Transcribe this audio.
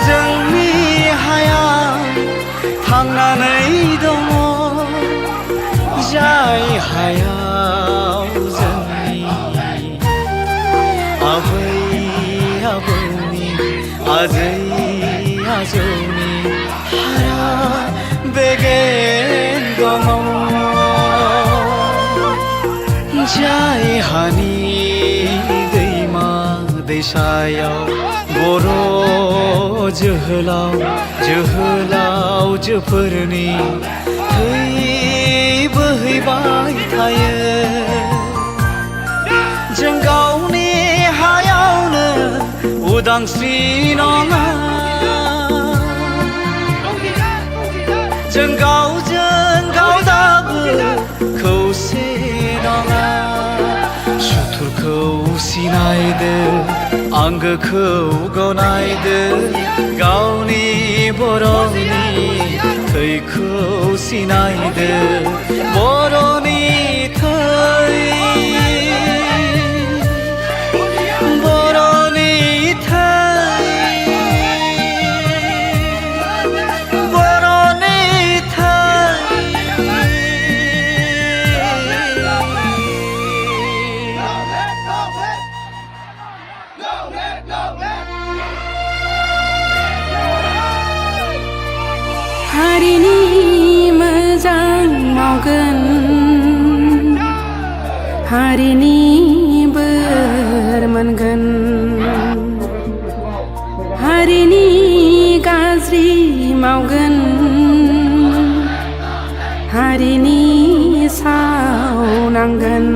जोंनि हाया थांनानै दङ जाय हायाव जोंनि आबै आबौनि आजै आजौनि हारा बेगें दङ जाय हानि दैमा दैसायाव बर' जोहोलाव जोहोलावजोफोरनि थै बोहैबाय थायो जों गावनि हायावनो उदांस्रि नङा जों गावजों गाव दाबो खौसे नङा सुथुरखौ सिनायदो आंगोखौ गनायदो गावनि बर'नि थैखौ सिनायदो बर'नि थै बर'नि थै बर'नि हारिनि मोजां मावगोन हारिनि बोर मोनगोन हारिनि गाज्रि मावगोन हारिनि साव नांगोन